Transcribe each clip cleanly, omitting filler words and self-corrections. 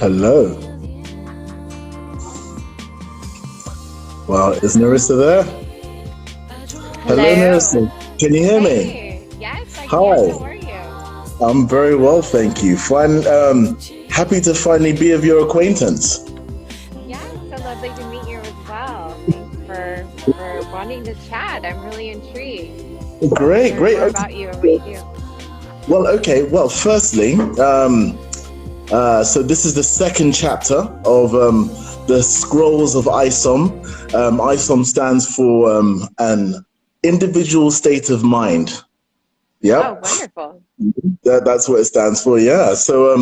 Hello. Well, is Narissa there? Hello. Hello, Narissa. Can you hear me? Hey. Yes, I can. Hi. How are you? I'm very well, thank you. Happy to finally be of your acquaintance. Yes, so lovely to meet you as well. Thanks for wanting to chat. I'm really intrigued. Great, Learn great. more Okay. about you and what you do. Well, okay. Well, firstly, so this is the second chapter of the Scrolls of ISOM. ISOM stands for an individual state of mind. Oh, Yep. wonderful. That's what it stands for, yeah. So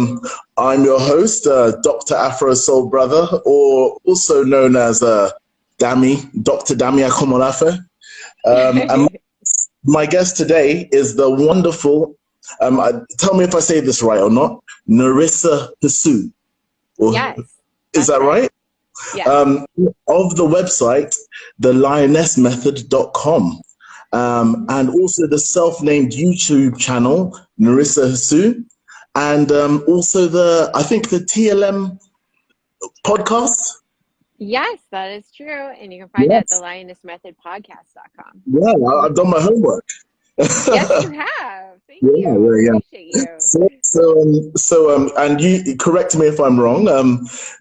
I'm your host, Dr. Afro Soul Brother, or also known as Dr. Dami Akomolafe. And my guest today is the wonderful, tell me if I say this right or not, Narissa Hisu. Yes, Is that right? Yes. Of the website, thelionessmethod.com. And also the self-named YouTube channel, Narissa Hisu, and also I think the TLM podcast. Yes, that is true. And you can find it at thelionessmethodpodcast.com. Yeah, I've done my homework. Yes, you have. Thank you. Yeah. Appreciate you. And you correct me if I'm wrong.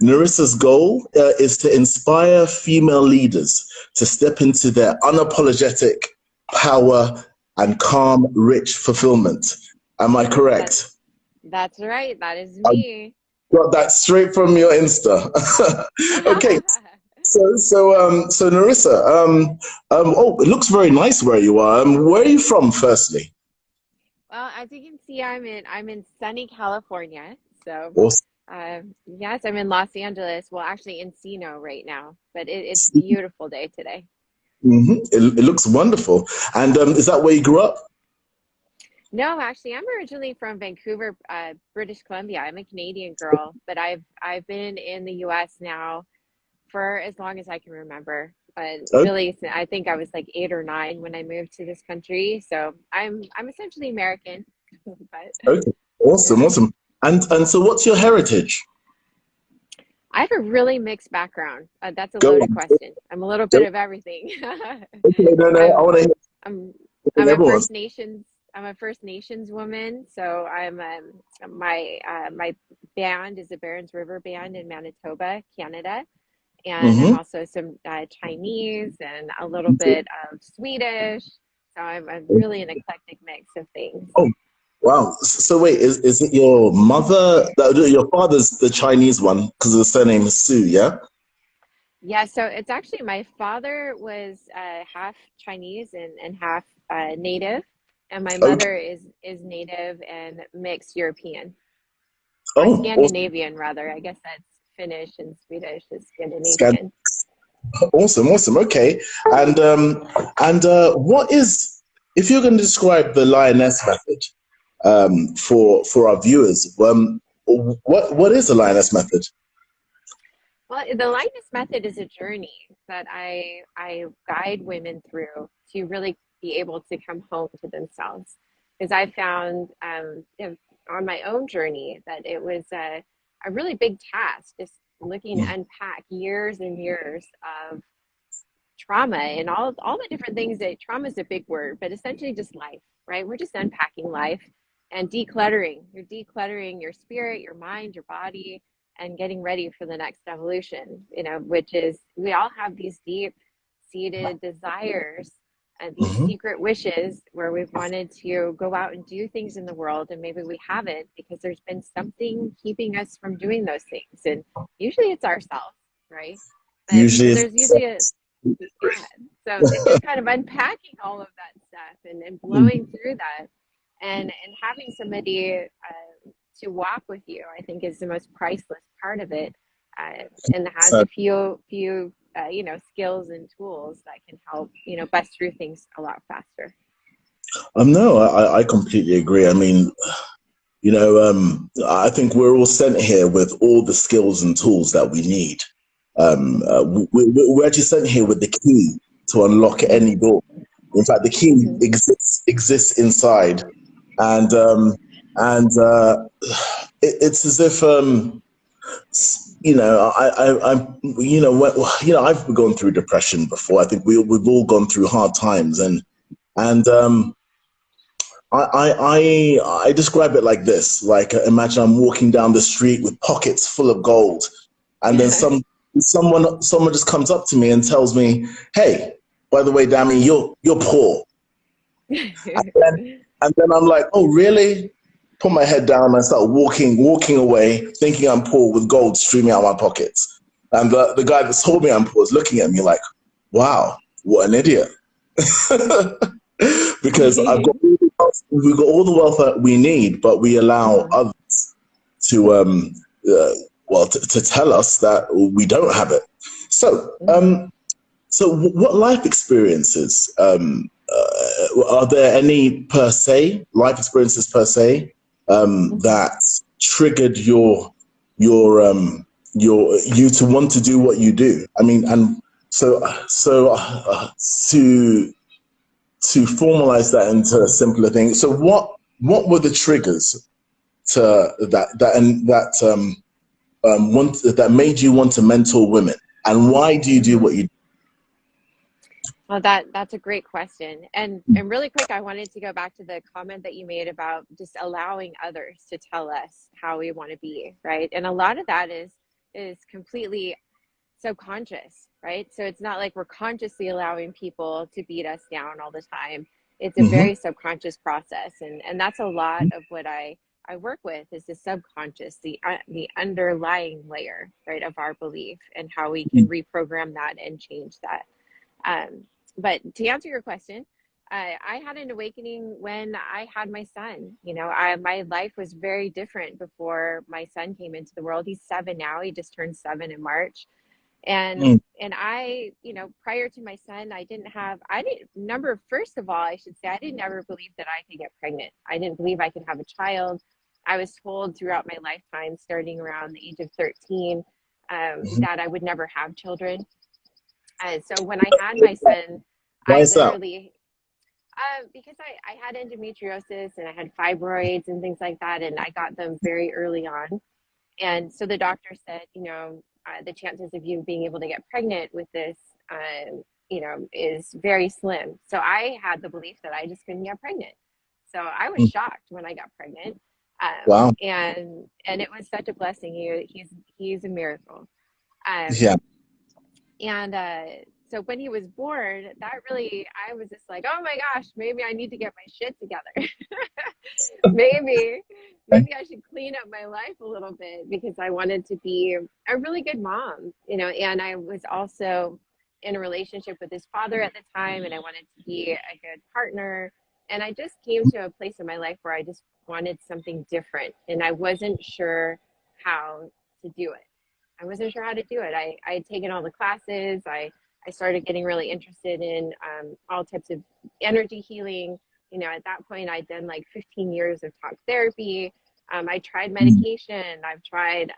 Narissa's goal is to inspire female leaders to step into their unapologetic power and calm, rich fulfillment. Am I correct? That's right. That is me. Got that straight from your Insta. Okay. So Narissa, oh, it looks very nice where you are. Where are you from, firstly? Well, as you can see, I'm in sunny California. So, Awesome. yes, I'm in Los Angeles. Well, actually Encino right now, but it's a beautiful day today. Mm-hmm. It looks wonderful. And is that where you grew up? No, actually, I'm originally from Vancouver, British Columbia. I'm a Canadian girl, but I've been in the U.S. now for as long as I can remember. But really, I think I was like 8 or 9 when I moved to this country. So I'm essentially American. But, okay, awesome. And so, what's your heritage? I have a really mixed background. That's a loaded question. I'm a little bit of everything. Okay, no, I want to hear. I'm a First Nations. I'm a First Nations woman. So I'm my band is a Barons River band in Manitoba, Canada. And I'm also some Chinese and a little bit of Swedish. So I'm really an eclectic mix of things. Oh, wow. So wait, is it your mother, your father's the Chinese one because the surname is Su, yeah? Yeah, so it's actually my father was half Chinese and half native. And my mother is native and mixed European. Or Scandinavian, rather. I guess that's Finnish and Swedish is Scandinavian. Awesome. Okay. And what is, if you're going to describe the lioness method for our viewers, what is the lioness method? Well, the lioness method is a journey that I guide women through to really be able to come home to themselves. Because I found on my own journey that it was a really big task, just looking to unpack years and years of trauma and all the different things that trauma is a big word, but essentially just life, right? We're just unpacking life and decluttering. You're decluttering your spirit, your mind, your body, and getting ready for the next evolution, which is we all have these deep seated desires and these secret wishes where we've wanted to go out and do things in the world, and maybe we haven't because there's been something keeping us from doing those things, and usually it's ourselves, right? But usually there's usually so it's just kind of unpacking all of that stuff and blowing through that and having somebody to walk with you, I think, is the most priceless part of it, and has a few skills and tools that can help bust through things a lot faster. No, I completely agree. I mean, I think we're all sent here with all the skills and tools that we need. We're actually sent here with the key to unlock any door. In fact, the key exists inside, and it's as if I've gone through depression before. I think we've all gone through hard times, and I describe it like this: like, imagine I'm walking down the street with pockets full of gold, and then someone just comes up to me and tells me, "Hey, by the way, Dami, you're poor." And then I'm like, "Oh, really?" Put my head down and start walking away, thinking I'm poor with gold streaming out of my pockets. And the guy that told me I'm poor is looking at me like, "Wow, what an idiot." Because we've got all the wealth that we need, but we allow others to to tell us that we don't have it. So what life experiences are there any life experiences per se that triggered you to want to do what you do? I mean, and so to formalize that into a simpler thing. So what were the triggers to that made you want to mentor women, and why do you do what you do? Well, that's a great question. And really quick, I wanted to go back to the comment that you made about just allowing others to tell us how we want to be, right? And a lot of that is completely subconscious, right? So it's not like we're consciously allowing people to beat us down all the time. It's a very subconscious process. And that's a lot of what I work with, is the subconscious, the underlying layer, right, of our belief, and how we can reprogram that and change that. But to answer your question, I had an awakening when I had my son. My life was very different before my son came into the world. He's 7 now. He just turned 7 in March. And I, prior to my son, first of all, I should say, I didn't ever believe that I could get pregnant. I didn't believe I could have a child. I was told throughout my lifetime, starting around the age of 13, that I would never have children. So when I had my son, because I had endometriosis and I had fibroids and things like that, and I got them very early on. And so the doctor said, the chances of you being able to get pregnant with this, is very slim. So I had the belief that I just couldn't get pregnant. So I was shocked when I got pregnant. Wow. And it was such a blessing. He's a miracle. And so when he was born, I was just like, oh my gosh, maybe I need to get my shit together. maybe I should clean up my life a little bit, because I wanted to be a really good mom, and I was also in a relationship with his father at the time, and I wanted to be a good partner. And I just came to a place in my life where I just wanted something different, and I wasn't sure how to do it. I had taken all the classes. I started getting really interested in all types of energy healing. At that point, I'd done like 15 years of talk therapy. I tried medication. I tried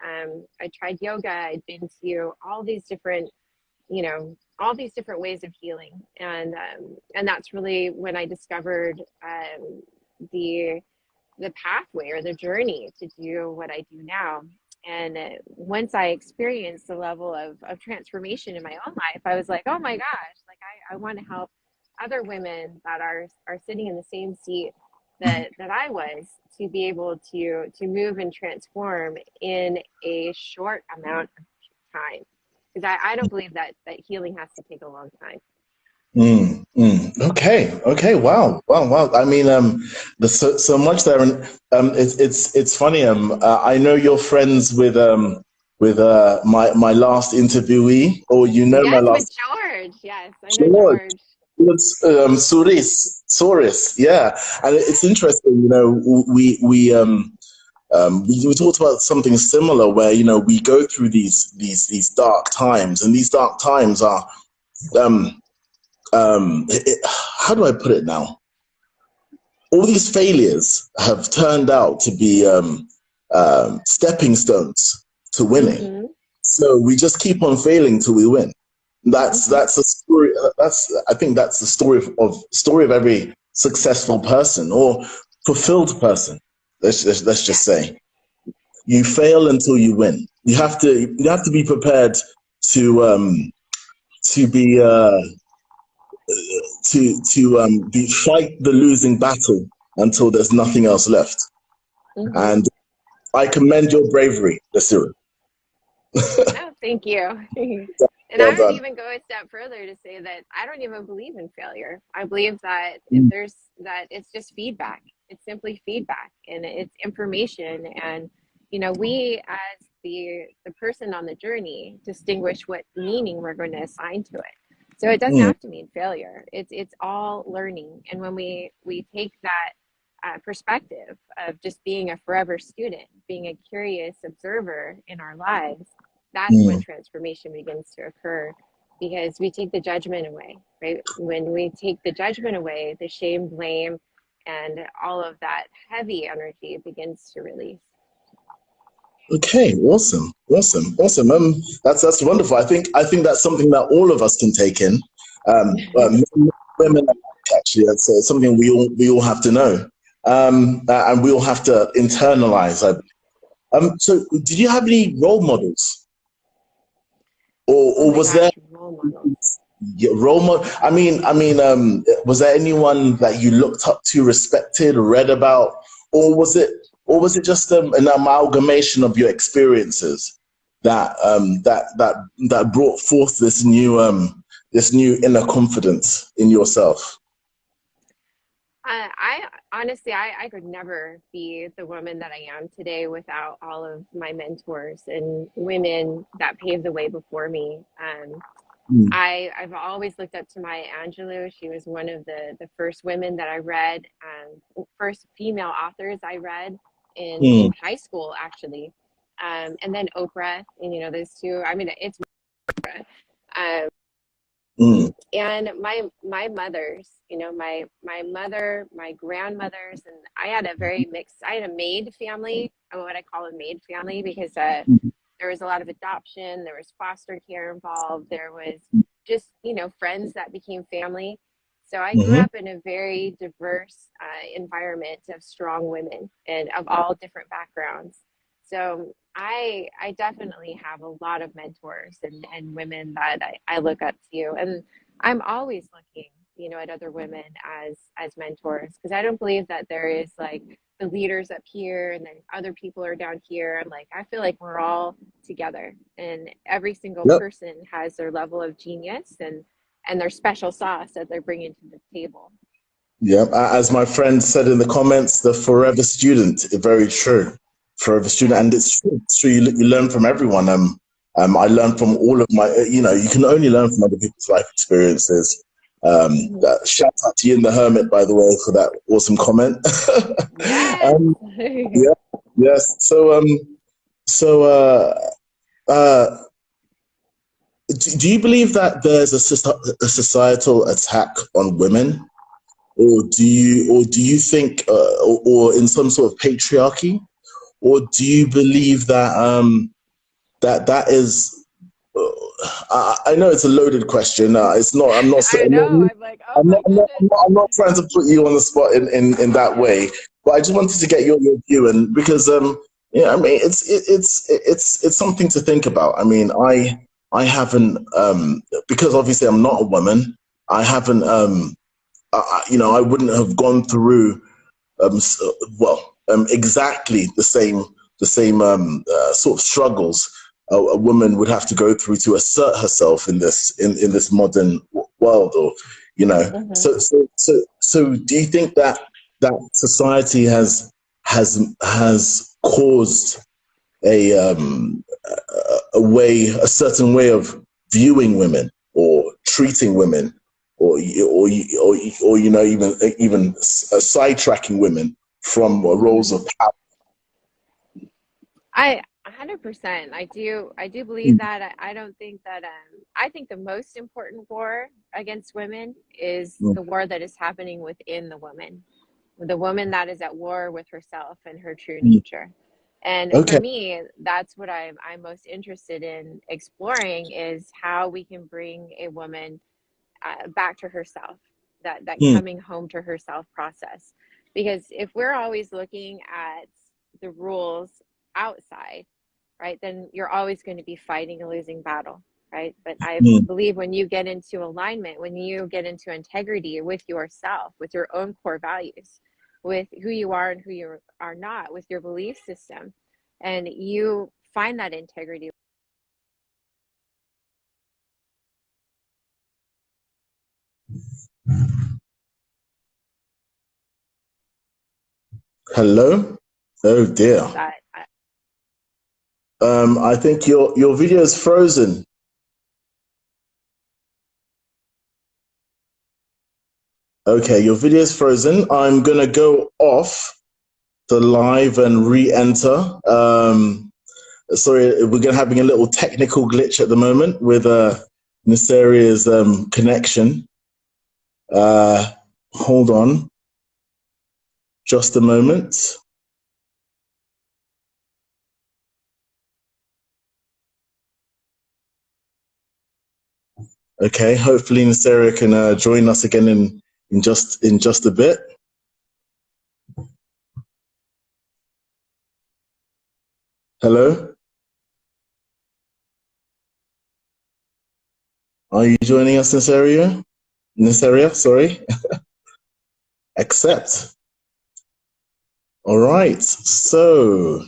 yoga. I'd been to all these different ways of healing. And that's really when I discovered the pathway, or the journey, to do what I do now. And once I experienced the level of transformation in my own life, I was like, oh my gosh, like I want to help other women that are sitting in the same seat that I was, to be able to move and transform in a short amount of time. Because I don't believe that healing has to take a long time. Okay. Wow. I mean, there's so much there, and it's funny. I know you're friends with my last interviewee, or my last. With George. Yes, I know George. It's Soris. Yeah, and it's interesting. We talked about something similar, where we go through these dark times, and these dark times are how do I put it now? All these failures have turned out to be stepping stones to winning. So we just keep on failing till we win. That's a story. I think that's the story of every successful person, or fulfilled person. Let's just say, you fail until you win. you have to be prepared to be be fight the losing battle until there's nothing else left. And I commend your bravery, Nasira. Oh, thank you. And Well I would done. even go a step further to say that I don't even believe in failure. I believe that if there's that it's just feedback. It's simply feedback and it's information. And we as the person on the journey distinguish what meaning we're going to assign to it. So it doesn't Mm, have to mean failure. It's all learning. And when we take that perspective of just being a forever student, being a curious observer in our lives, that's when mm. transformation begins to occur, because we take the judgment away, right? When we take the judgment away, the shame, blame, and all of that heavy energy begins to release. Okay, awesome, awesome, awesome. That's wonderful. I think that's something that all of us can take in. Women, actually, that's something we all have to know, and we all have to internalize. So, did you have any role models, Oh or my was there gosh, role models. role model? Was there anyone that you looked up to, respected, read about, or was it just an amalgamation of your experiences that brought forth this new inner confidence in yourself? I honestly, I could never be the woman that I am today without all of my mentors and women that paved the way before me. Mm, I've always looked up to Maya Angelou. She was one of the first women that I read, first female authors I read in mm, high school, actually. And then Oprah, and those two. I mean, it's Oprah. mm, And my mothers, my mother, my grandmothers, and I had a very mixed. I had a maid family, what I call a maid family, because there was a lot of adoption, there was foster care involved, there was just friends that became family. So I grew mm-hmm. up in a very diverse environment of strong women and of all different backgrounds. So I definitely have a lot of mentors and women that I look up to, and I'm always looking, at other women as mentors, because I don't believe that there is like the leaders up here and then other people are down here. I'm like, I feel like we're all together, and every single Yep. person has their level of genius and their special sauce that they're bringing to the table. Yep. As my friend said in the comments, the forever student. Very true. Forever student, Yes. and it's true. It's true. You learn from everyone. I learned from all of my. You can only learn from other people's life experiences. Mhm. Shout out to you in the hermit, by the way, for that awesome comment. Yes. um, yeah. Yes. So, uh, do you believe that there's a societal attack on women? Or do you think, or in some sort of patriarchy, or do you believe that that is? I know it's a loaded question. It's not. I know. I'm like, oh my goodness. I'm not trying to put you on the spot in that way. But I just wanted to get your view, and because yeah, I mean, it's something to think about. I mean, I haven't because obviously I'm not a woman. I haven't I wouldn't have gone through s- exactly the same sort of struggles a woman would have to go through to assert herself in this modern world, or Mhm. so do you think that society has caused a certain way of viewing women or treating women, or even sidetracking women from roles of power? I 100%. I do believe that. I don't think that I think the most important war against women is Mm, the war that is happening within the woman that is at war with herself and her true mm. nature. And for Okay. me, that's what I'm most interested in exploring, is how we can bring a woman back to herself, that Mm, coming home to herself process. Because if we're always looking at the rules outside, right, then you're always going to be fighting a losing battle, right? But I Mm. believe when you get into alignment, when you get into integrity with yourself, with your own core values, with who you are and who you are not, with your belief system, and you find that integrity. Hello? Oh dear. That I think your video is frozen. Okay, your video is frozen. I'm gonna go off the live and re-enter. Sorry, we're having a little technical glitch at the moment with Naseria's connection. Hold on, just a moment. Okay, hopefully Naseria can join us again in just a bit. Hello? Are you joining us, Naseria? Naseria, sorry. Accept. All right, so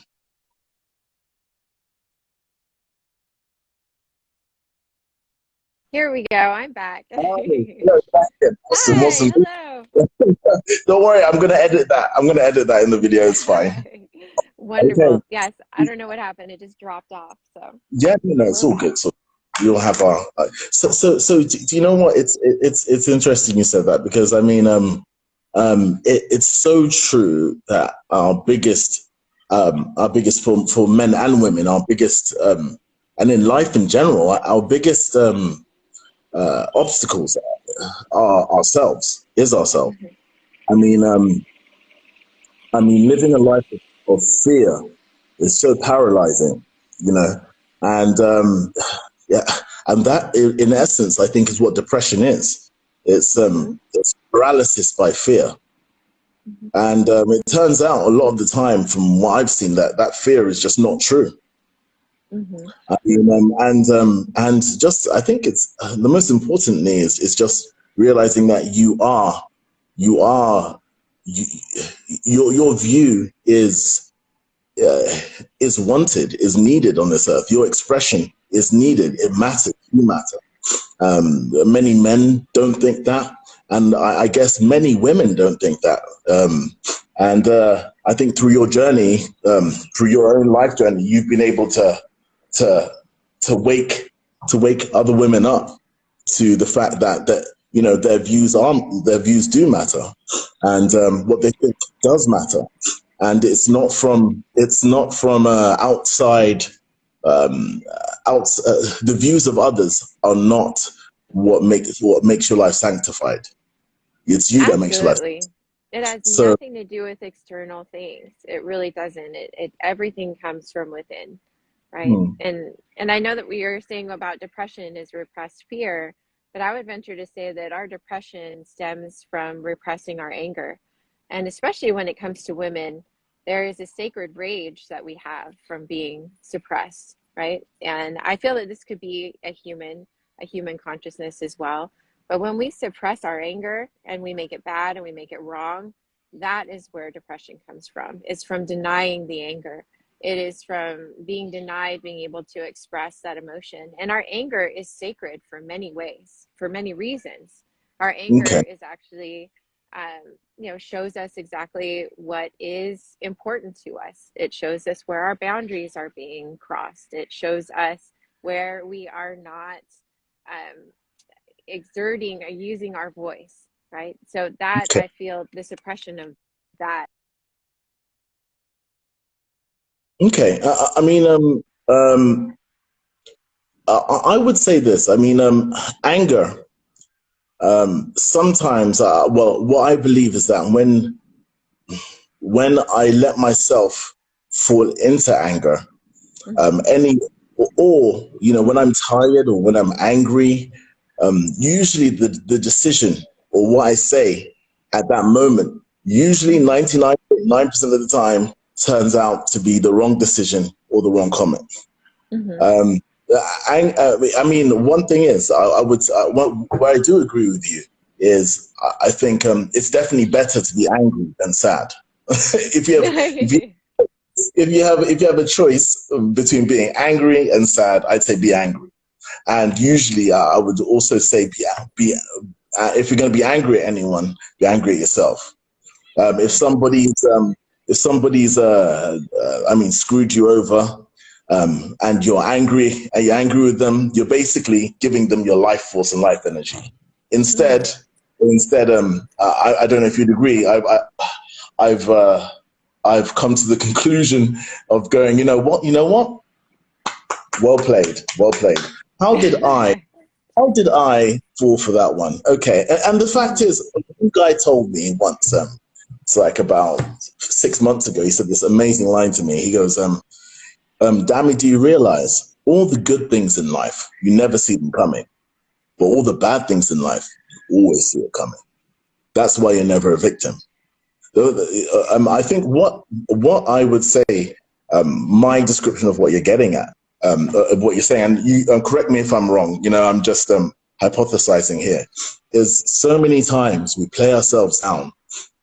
here we go. I'm back. awesome, Hi, awesome. hello. Don't worry, I'm gonna edit that. I'm gonna edit that in the video. It's fine. Wonderful. Okay. Yes, I don't know what happened. It just dropped off. So Yeah, no, it's all good. So you'll have our. So do you know what? It's interesting you said that, because I mean, it's so true that our biggest for men and women, our biggest and in life in general, our biggest obstacles are ourselves. Is ourselves. I mean, living a life of fear is so paralyzing, you know, and yeah, and that, in essence, I think, is what depression is. It's paralysis by fear, and it turns out a lot of the time, from what I've seen, that fear is just not true. I mean, and just, I think it's the most important thing is just realizing that your view is wanted, is needed on this earth. Your expression is needed. It matters. You matter. Many men don't think that, and I guess many women don't think that. And I think through your journey, through your own life journey, you've been able to wake other women up to the fact that you know their views do matter, and what they think does matter, and it's not from outside. The views of others are not what makes your life sanctified. It's you that makes your life. absolutely. It has So nothing to do with external things. It really doesn't. It everything comes from within, right? And I know that what you're saying about depression is repressed fear, but I would venture to say that our depression stems from repressing our anger. And especially when it comes to women, there is a sacred rage that we have from being suppressed, right? And I feel that this could be a human consciousness as well. But when we suppress our anger and we make it bad and we make it wrong, that is where depression comes from. It's from denying the anger. It is from being denied being able to express that emotion. And our anger is sacred for many ways, for many reasons. Our anger okay, is actually, shows us exactly what is important to us. It shows us where our boundaries are being crossed. It shows us where we are not exerting or using our voice, right? So that, okay. I feel the suppression of that. Okay. I mean, I would say this. I mean, anger. Sometimes, well, what I believe is that when I let myself fall into anger, any or you know, when I'm tired or when I'm angry, usually the decision or what I say at that moment, usually 99.9% of the time, turns out to be the wrong decision or the wrong comment. Mm-hmm. I mean, one thing is, where I do agree with you is, I think it's definitely better to be angry than sad. if you have if you have a choice between being angry and sad, I'd say be angry. And usually, I would also say be if you're going to be angry at anyone, be angry at yourself. If somebody's I mean, screwed you over, and you're angry with them, you're basically giving them your life force and life energy. Instead, I don't know if you'd agree. I've I've come to the conclusion of going, you know what, well played, well played. How did I how did I fall for that one? Okay, and the fact is, one guy told me once, it's like about 6 months ago, he said this amazing line to me. He goes, Dammy, do you realize all the good things in life, you never see them coming, but all the bad things in life, you always see it coming. That's why you're never a victim. I think what I would say, my description of what you're getting at, what you're saying, and you correct me if I'm wrong, I'm just hypothesizing here, is so many times we play ourselves down.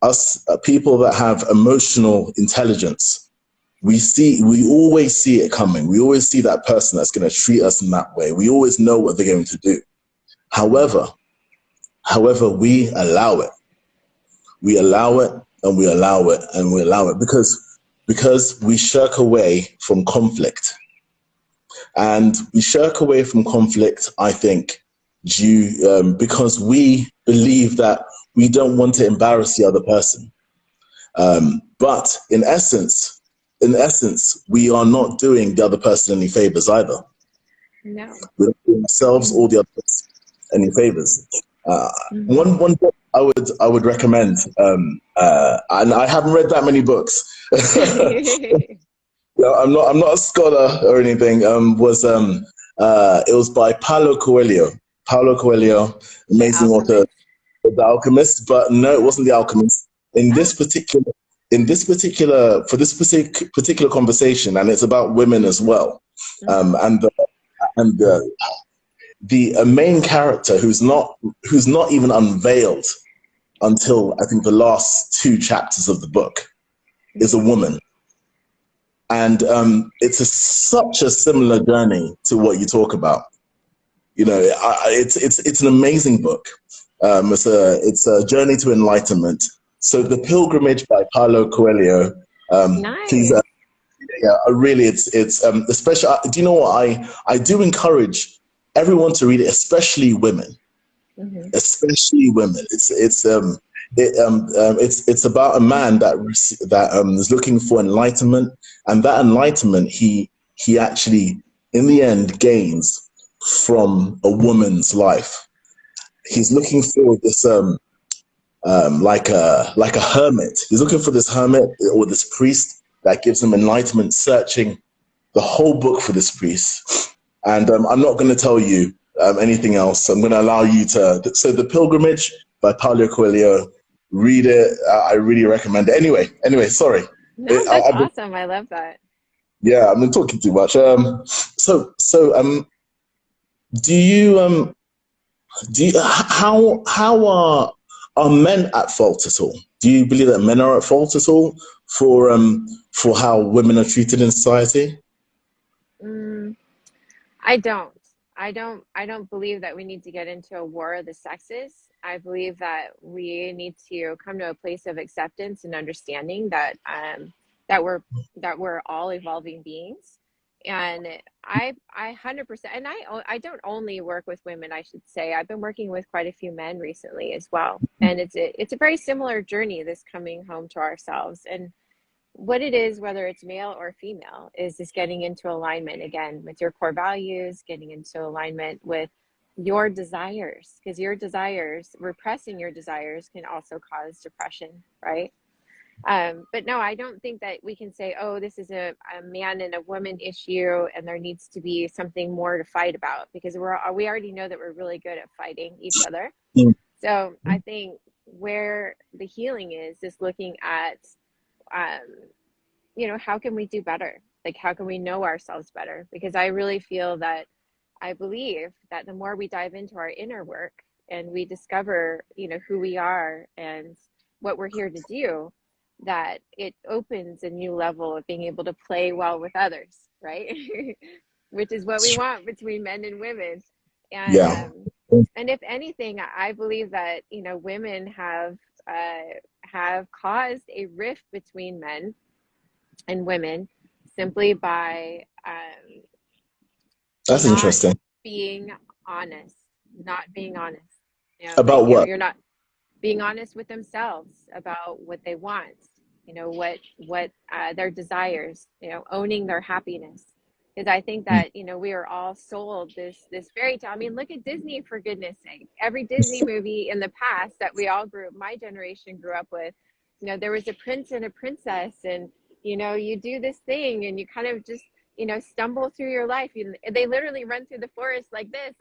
Us people that have emotional intelligence, we always see it coming. We always see that person that's going to treat us in that way. We always know what they're going to do. However, we allow it. We allow it, and we allow it, and we allow it because we shirk away from conflict. And we shirk away from conflict, I think, because we believe that we don't want to embarrass the other person. But in essence, we are not doing the other person any favors either. No. We're not doing ourselves or the other person any favors. One book I would recommend, and I haven't read that many books. I'm not a scholar or anything. It was by Paulo Coelho. Paulo Coelho, amazing author, The Alchemist. But no, it wasn't The Alchemist. For this particular conversation, and it's about women as well. And the main character who's not even unveiled until I think the last 2 chapters of the book is a woman. And it's such a similar journey to what you talk about. It's an amazing book. It's a journey to enlightenment. So The Pilgrimage by Paulo Coelho. Nice. Please, really, it's especially. Do you know what I do encourage everyone to read it, especially women. Mm-hmm. Especially women. It's about a man that is looking for enlightenment, and that enlightenment he actually in the end gains from a woman's life. He's looking for this like a hermit. He's looking for this hermit or this priest that gives him enlightenment, searching the whole book for this priest. And I'm not going to tell you anything else. I'm going to allow you to. So The Pilgrimage by Paulo Coelho. Read it. I really recommend it. Anyway, sorry. No, that's awesome. I love that. Yeah, I've been talking too much. Do you how are men at fault at all? Do you believe that men are at fault at all for how women are treated in society? I don't believe that we need to get into a war of the sexes. I believe that we need to come to a place of acceptance and understanding that we're all evolving beings. And I 100%, and I don't only work with women, I should say. I've been working with quite a few men recently as well. And it's a very similar journey, this coming home to ourselves. And what it is, whether it's male or female, is just getting into alignment again with your core values, getting into alignment with your desires, because repressing your desires can also cause depression, right? But no, I don't think that we can say, oh, this is a man and a woman issue and there needs to be something more to fight about, because we already know that we're really good at fighting each other. So I think where the healing is looking at, how can we do better? Like, how can we know ourselves better? Because I really feel that, I believe that the more we dive into our inner work and we discover, who we are and what we're here to do, that it opens a new level of being able to play well with others, right? Which is what we want between men and women. And Yeah. and if anything, I believe that women have caused a rift between men and women simply by That's not interesting. being honest, not being honest. About what? You're not being honest with themselves about what they want, what their desires, owning their happiness. Because I think that we are all sold this fairy tale. I mean, look at Disney, for goodness sake. Every Disney movie in the past that we all my generation grew up with, there was a prince and a princess, and you do this thing, and you kind of just stumble through your life. They literally run through the forest like this,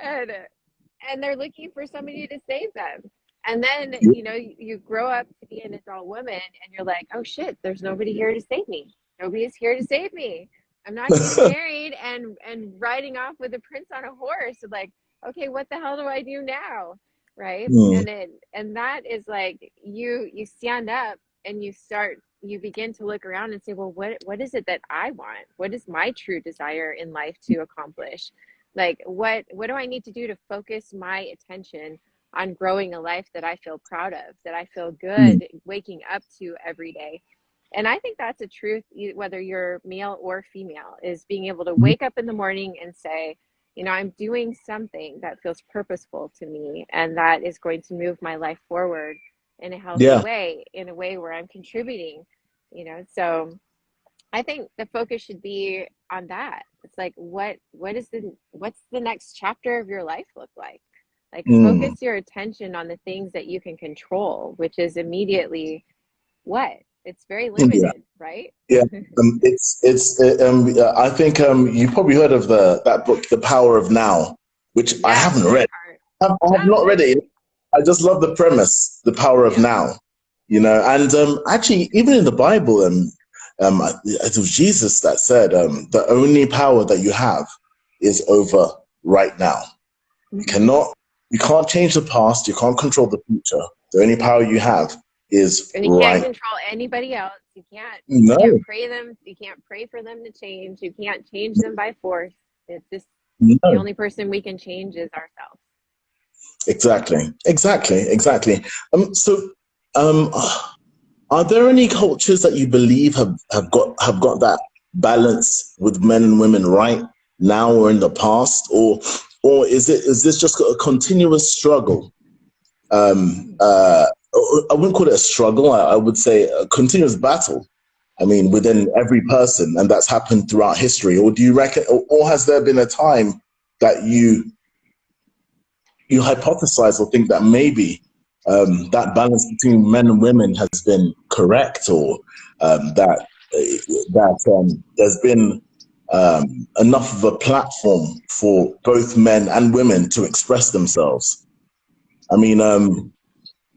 and they're looking for somebody to save them. And then, you grow up to be an adult woman, and you're like, oh shit, there's nobody here to save me. Nobody is here to save me. I'm not getting married and riding off with a prince on a horse. Like, okay, what the hell do I do now? Right. And that is like, you stand up and you begin to look around and say, well, what is it that I want? What is my true desire in life to accomplish? Like, what do I need to do to focus my attention on growing a life that I feel proud of, that I feel good waking up to every day? And I think that's a truth, whether you're male or female, is being able to wake up in the morning and say, I'm doing something that feels purposeful to me, and that is going to move my life forward in a healthy way, in a way where I'm contributing, So I think the focus should be on that. It's like, what's the next chapter of your life look like? Like, focus your attention on the things that you can control, which is immediately what? It's very limited, right? Yeah. I think you've probably heard of that book, The Power of Now, which I haven't read. I have not read it. I just love the premise, The Power of Now. And actually, even in the Bible, it was Jesus that said, the only power that you have is over right now. You can't change the past. You can't control the future. The only power you have is and you can't control anybody else. You can't pray them. You can't pray for them to change. You can't change them by force. It's just the only person we can change is ourselves. Exactly. Are there any cultures that you believe have got that balance with men and women right now or in the past, or is this just a continuous struggle? I wouldn't call it a struggle. I would say a continuous battle. I mean, within every person, and that's happened throughout history. Or do you reckon, or has there been a time that you hypothesize or think that maybe that balance between men and women has been correct, or that there's been enough of a platform for both men and women to express themselves? I mean,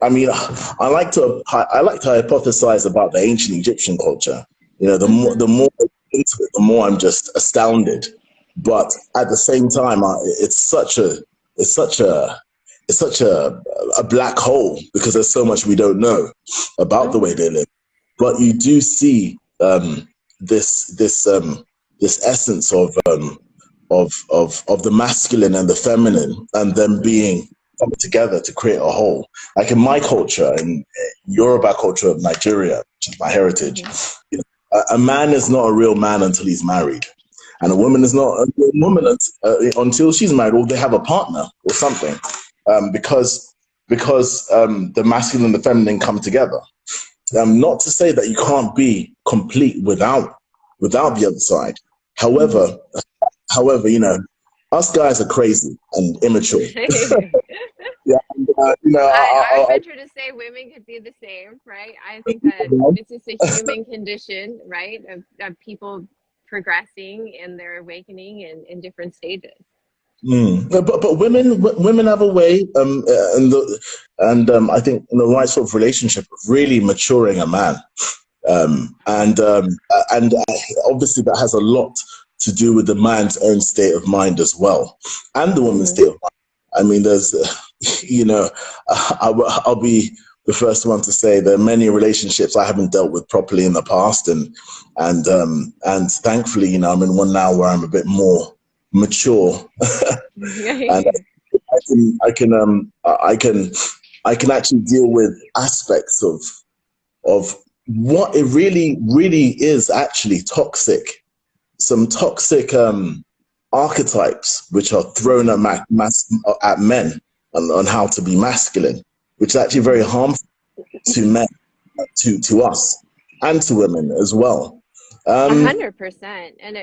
I like to hypothesize about the ancient Egyptian culture. The more into it, the more I'm just astounded. But at the same time, it's such a black hole, because there's so much we don't know about the way they live. But you do see this essence of the masculine and the feminine, and them being come together to create a whole. Like in my culture, in Yoruba culture of Nigeria, which is my heritage, a man is not a real man until he's married, and a woman is not a real woman until she's married, or they have a partner or something, because the masculine and the feminine come together. Not to say that you can't be complete without the other side. However, us guys are crazy and immature. Yeah, and, I venture to say women could be the same, right? I think that it's just a human condition, right, of people progressing in their awakening in different stages. But women have a way, and I think in the right sort of relationship of really maturing a man. And obviously that has a lot to do with the man's own state of mind as well, and the woman's state of mind. I mean, there's, you know, I'll be the first one to say there are many relationships I haven't dealt with properly in the past, and thankfully, you know, I'm in one now where I'm a bit more mature, and I can actually deal with aspects of what it really is actually toxic. Some toxic archetypes which are thrown at men on how to be masculine, which is actually very harmful to men, to us, and to women as well. 100%. And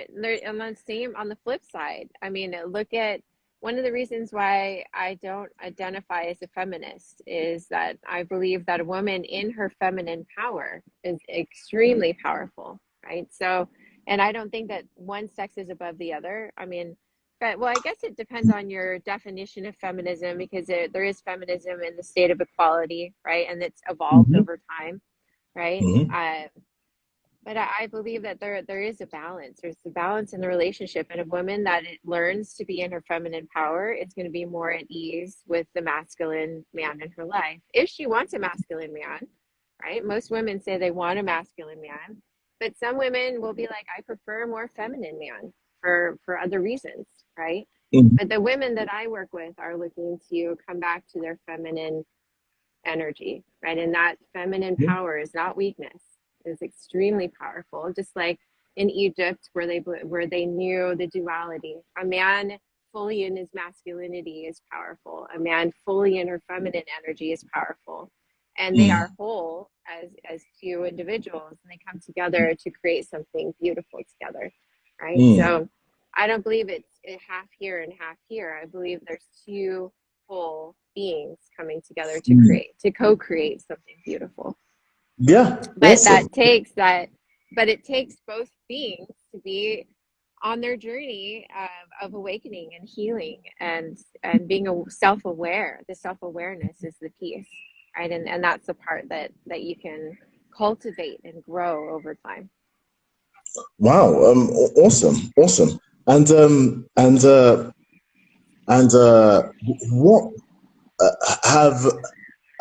on the flip side, I mean, look at one of the reasons why I don't identify as a feminist is that I believe that a woman in her feminine power is extremely powerful, right? So, and I don't think that one sex is above the other. I mean, but, well, I guess it depends on your definition of feminism, because there is feminism in the state of equality, right? And it's evolved over time, right? But I believe that there is a balance. There's a balance in the relationship, and a woman that learns to be in her feminine power is going to be more at ease with the masculine man in her life. If she wants a masculine man, right? Most women say they want a masculine man, but some women will be like, I prefer a more feminine man for other reasons, right? But the women that I work with are looking to come back to their feminine energy, right? And that feminine power is not weakness. Is extremely powerful, just like in Egypt where they knew the duality. A man fully in his masculinity is powerful. A man fully in her feminine energy is powerful, and they are whole as two individuals, and they come together to create something beautiful together, right? So I don't believe it's half here and half here. I believe there's two whole beings coming together to co-create something beautiful. Yeah, but awesome. but it takes both beings to be on their journey of awakening and healing and being self-aware. The self-awareness is the piece, right? And that's the part that you can cultivate and grow over time. Wow, awesome. What have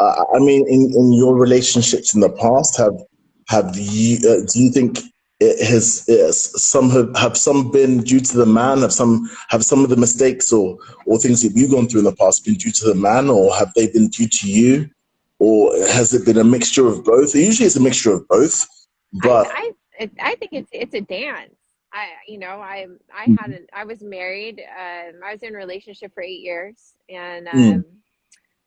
I mean, in your relationships in the past, have you do you think it has some been due to the man? Have some of the mistakes or things that you've gone through in the past been due to the man, or have they been due to you, or has it been a mixture of both? Usually, it's a mixture of both. But I think it's a dance. I was married. I was in a relationship for 8 years,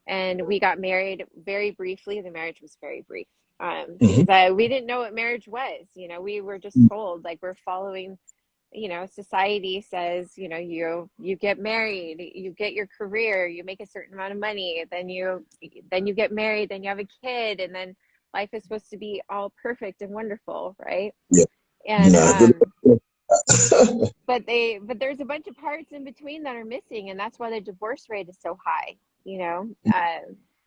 and we got married very briefly. The marriage was very brief because we didn't know what marriage was. We were just told, like, we're following, society says, you get married, you get your career, you make a certain amount of money, then you get married, then you have a kid, and then life is supposed to be all perfect and wonderful, right? Yeah. And but there's a bunch of parts in between that are missing, and that's why the divorce rate is so high.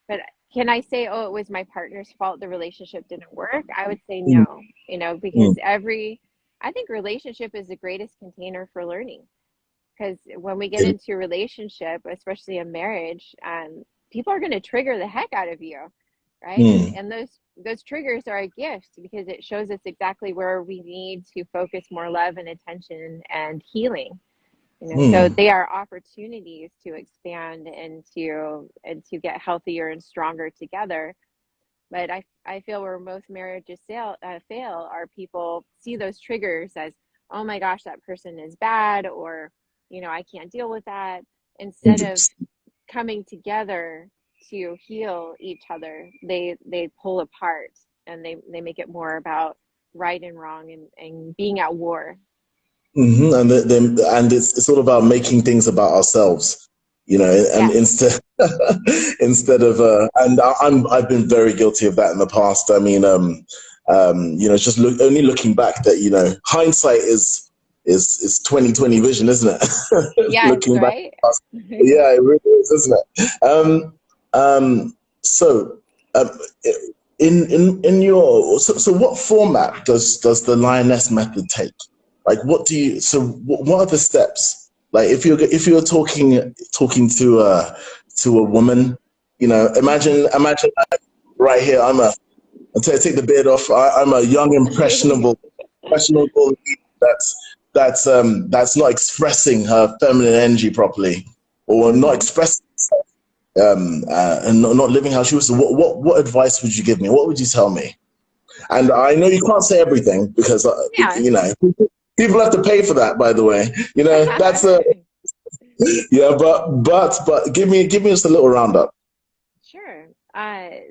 But can I say, oh, it was my partner's fault the relationship didn't work? I would say no, because I think relationship is the greatest container for learning. Because when we get into a relationship, especially a marriage, people are going to trigger the heck out of you, right? And those triggers are a gift, because it shows us exactly where we need to focus more love and attention and healing. So they are opportunities to expand and to get healthier and stronger together. But I feel where most marriages fail are people see those triggers as, oh my gosh, that person is bad, or I can't deal with that, instead of coming together to heal each other. They pull apart, and they make it more about right and wrong and being at war. And it's all about making things about ourselves, and instead of and I've been very guilty of that in the past. I mean, it's just only looking back that hindsight is 20/20 vision, isn't it? Yeah, looking right. back, yeah, it really is, isn't it? So in your so what format does the lioness method take? Like, what do you what are the steps? Like, if you're talking to a woman, you know, imagine right here. Until I take the beard off, I'm a young, impressionable leader that's not expressing her feminine energy properly, or not Mm-hmm. expressing and not living how she was. What advice would you give me? What would you tell me? And I know you can't say everything because Yeah. you know people have to pay for that. By the way, you know that's a yeah. But give me just a little roundup. Sure.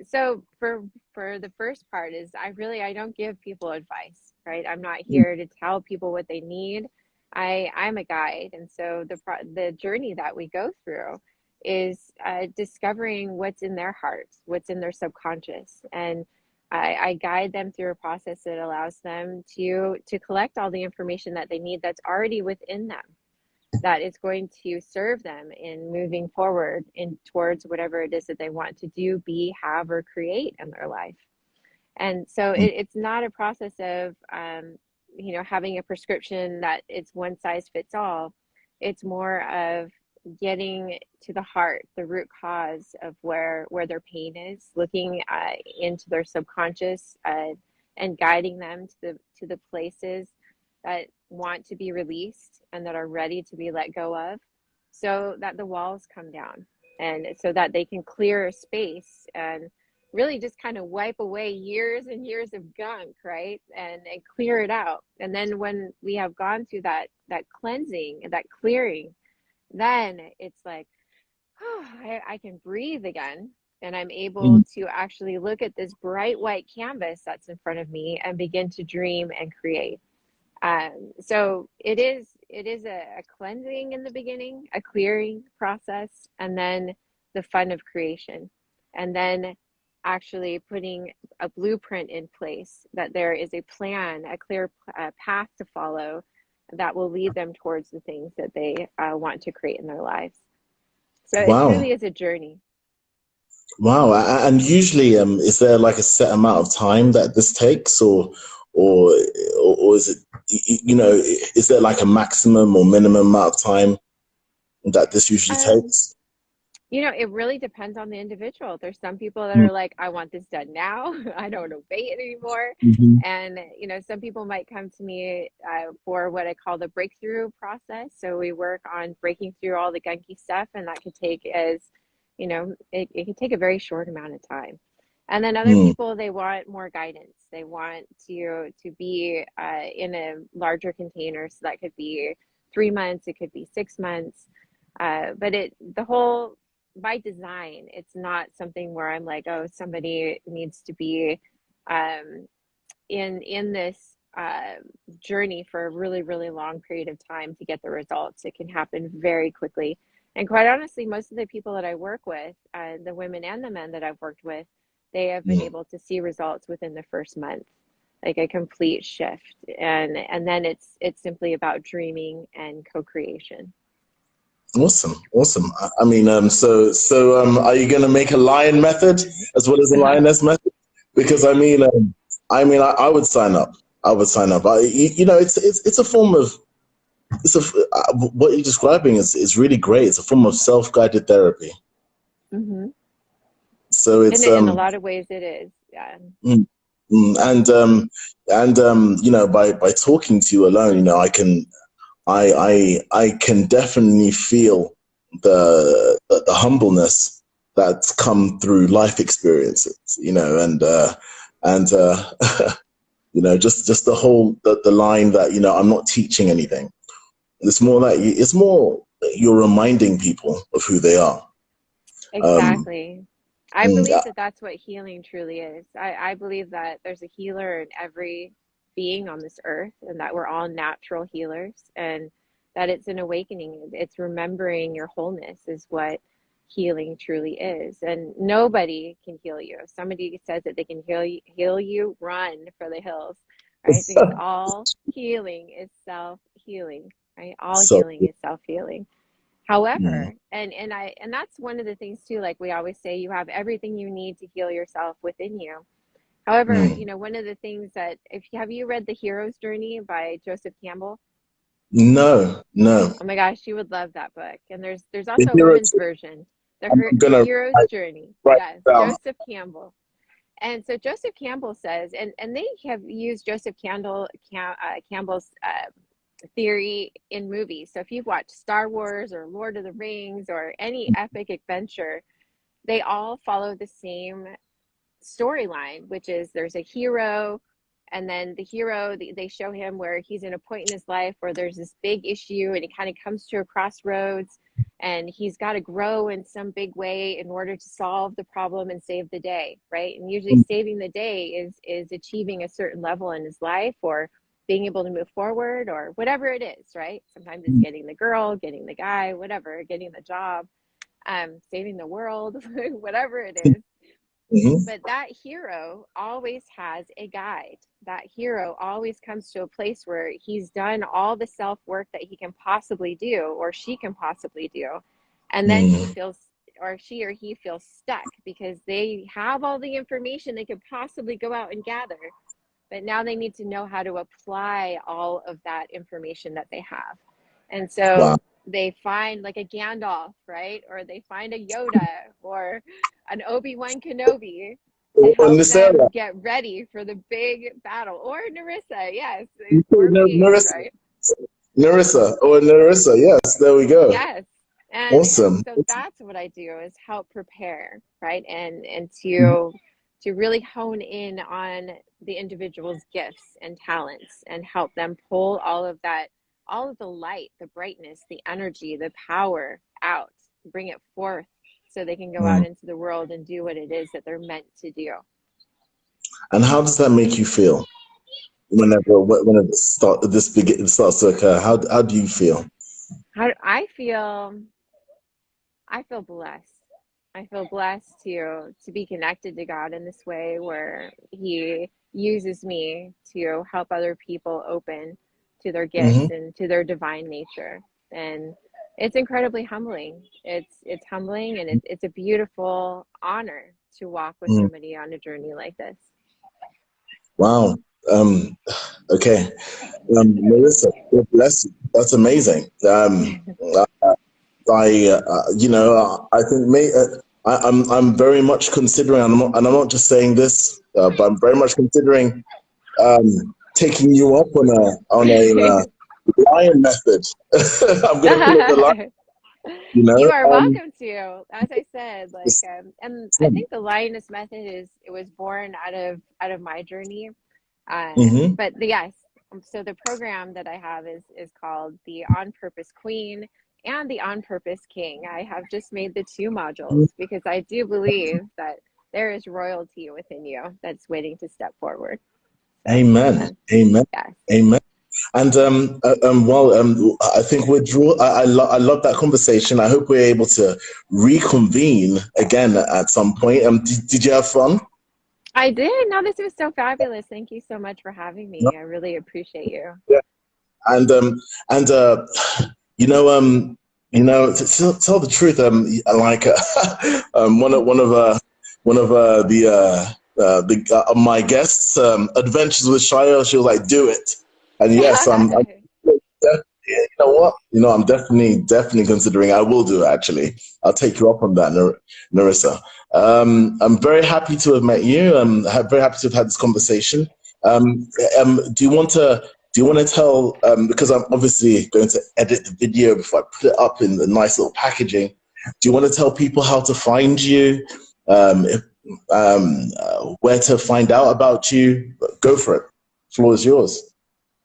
So for the first part is I don't give people advice, right? I'm not here to tell people what they need. I'm a guide, and so the journey that we go through is discovering what's in their hearts, what's in their subconscious, and I guide them through a process that allows them to collect all the information that they need that's already within them, that is going to serve them in moving forward in towards whatever it is that they want to do, be, have, or create in their life. And so it's not a process of having a prescription that it's one size fits all. It's more of getting to the heart, the root cause of where their pain is, looking into their subconscious, and guiding them to the places that want to be released and that are ready to be let go of, so that the walls come down, and so that they can clear a space and really just kind of wipe away years and years of gunk, right? And clear it out. And then when we have gone through that cleansing, that clearing, then it's like, oh, I can breathe again. And I'm able Mm. to actually look at this bright white canvas that's in front of me and begin to dream and create. So it is a cleansing in the beginning, a clearing process, and then the fun of creation, and then actually putting a blueprint in place, that there is a plan, a clear path to follow that will lead them towards the things that they want to create in their lives. So it Wow. truly is a journey. Wow. And usually, is there like a set amount of time that this takes, or or is it, is there like a maximum or minimum amount of time that this usually Um, takes? It really depends on the individual. There's some people that are like, I want this done now. I don't want to wait anymore. Mm-hmm. And, some people might come to me for what I call the breakthrough process. So we work on breaking through all the gunky stuff, and that could take it could take a very short amount of time. And then other Mm. people, they want more guidance. They want to be in a larger container. So that could be 3 months, it could be 6 months. But the whole, by design, it's not something where I'm like, oh, somebody needs to be um, in this journey for a really, really long period of time to get the results. It can happen very quickly. And quite honestly, most of the people that I work with, the women and the men that I've worked with, they have been Mm. able to see results within the first month, like a complete shift. And then it's simply about dreaming and co-creation. Awesome, awesome. I mean, are you going to make a lion method as well as a lioness method? Because I would sign up. I would sign up. It's a form of what you're describing is really great. It's a form of self-guided therapy. Hmm. So it's In a lot of ways, it is. Yeah. mm, by talking to you alone, I can definitely feel the humbleness that's come through life experiences, and just the line that I'm not teaching anything. It's more you're reminding people of who they are. Um, Exactly. I mm, believe that that's what healing truly is. I believe that there's a healer in every being on this earth, and that we're all natural healers, and that it's an awakening. It's remembering your wholeness is what healing truly is. And nobody can heal you. If somebody says that they can heal you, run for the hills, right? Because all healing is self-healing, right? All so healing is self-healing. mm, However, and that's one of the things too, like we always say, you have everything you need to heal yourself within you. However, Mm. one of the things that, have you read The Hero's Journey by Joseph Campbell? No, no. Oh my gosh, you would love that book. And there's The also a hero. woman's version, I'm The gonna Hero's Journey. write Yes, it down. Joseph Campbell. And so Joseph Campbell says, and they have used Campbell's theory in movies. So if you've watched Star Wars or Lord of the Rings or any epic adventure, they all follow the same storyline, which is there's a hero, and then the hero, they show him where he's in a point in his life where there's this big issue and he kind of comes to a crossroads, and he's got to grow in some big way in order to solve the problem and save the day, right? And usually saving the day is achieving a certain level in his life, or being able to move forward, or whatever it is, right? Sometimes it's getting the girl, getting the guy, whatever, getting the job, saving the world, whatever it is. Mm-hmm. But that hero always has a guide. That hero always comes to a place where he's done all the self-work that he can possibly do, or she can possibly do. And then he feels, or she or he feels stuck because they have all the information they could possibly go out and gather. But now they need to know how to apply all of that information that they have. And so Wow. they find like a Gandalf, right? Or they find a Yoda or an Obi-Wan Kenobi to help them get ready for the big battle. Or Narissa, yes. Or me, right? Narissa, yes, there we go. Yes. And Awesome. so that's what I do, is help prepare, right? And to really hone in on the individual's gifts and talents and help them pull all of that, all of the light, the brightness, the energy, the power out, bring it forth so they can go out into the world and do what it is that they're meant to do. And how does that make you feel whenever this starts to occur? How do you feel? I feel blessed. I feel blessed to be connected to God in this way, where He uses me to help other people open to their gifts and to their divine nature. And it's incredibly humbling. It's humbling, and it's a beautiful honor to walk with somebody on a journey like this. Wow. Okay. Melissa, God bless you. That's amazing. I think I'm very much considering, and I'm not just saying this, but I'm very much considering taking you up on a lion method. I'm going to call it the lion. You are welcome to. As I said, and I think the lioness method was born out of my journey. But yes, so the program that I have is called the On Purpose Queen and the On Purpose King. I have just made the 2 modules because I do believe that there is royalty within you that's waiting to step forward. So, Amen. Amen. Yes. Amen. And I think we're I love that conversation. I hope we're able to reconvene again at some point. Did you have fun? I did. No, this was so fabulous. Thank you so much for having me. I really appreciate you. Yeah. And to tell the truth, like one of my guests, Adventures with Shia, she was like, "Do it." And yes, I'm you know what? I'm definitely considering. I will do it, actually. I'll take you up on that, Narissa. I'm very happy to have met you. I'm very happy to have had this conversation. Do you want to tell, because I'm obviously going to edit the video before I put it up in the nice little packaging. Do you want to tell people how to find you, where to find out about you? Go for it. The floor is yours.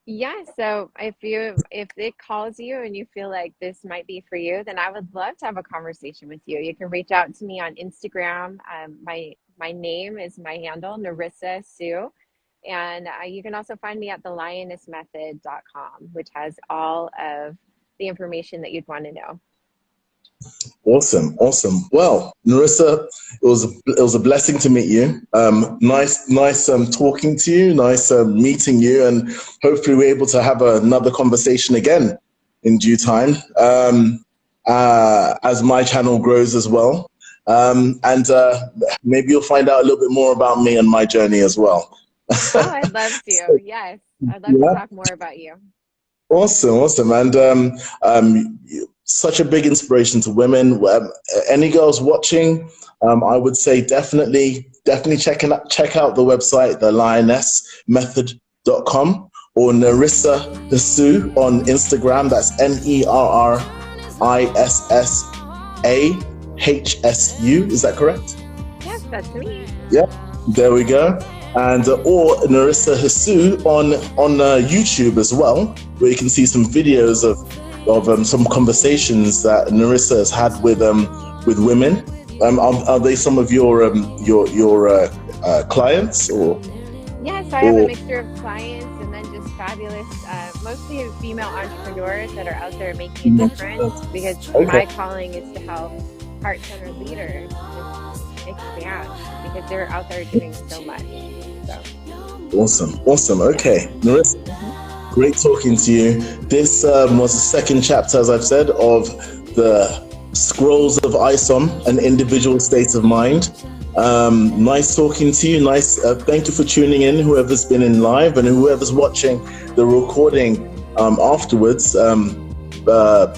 Yeah, so if it calls you and you feel like this might be for you, then I would love to have a conversation with you. You can reach out to me on Instagram. My name is my handle, Narissa Sue. And you can also find me at thelionessmethod.com, which has all of the information that you'd want to know. Awesome. Well, Narissa, it was a blessing to meet you. Nice talking to you. Nice meeting you, and hopefully we're able to have another conversation again in due time as my channel grows as well. And maybe you'll find out a little bit more about me and my journey as well. Oh, I'd love to. Yes, I'd love to talk more about you. Awesome. And such a big inspiration to women. Any girls watching, I would say definitely check out the website, the lionessmethod.com, or Nerissa Hsu on Instagram. That's NERISSAHSU. Is that correct? Yes, that's me. Yeah, there we go. And or Nerissa Hsu on YouTube as well, where you can see some videos of some conversations that Nerissa has had with women. Are they some of your clients or? Yes, I have a mixture of clients and then just fabulous, mostly female entrepreneurs that are out there making a difference, because my calling is to help heart-centered leaders just expand, because they're out there doing so much. So. Awesome. Okay, Nerissa, great talking to you. This was the second chapter, as I've said, of the Scrolls of ISOM, an individual state of mind. Nice talking to you. Thank you for tuning in, whoever's been in live and whoever's watching the recording afterwards.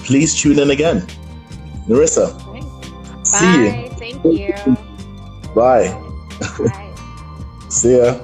Please tune in again. Nerissa. Okay. See you. Bye. Thank you. Bye. Bye. See ya.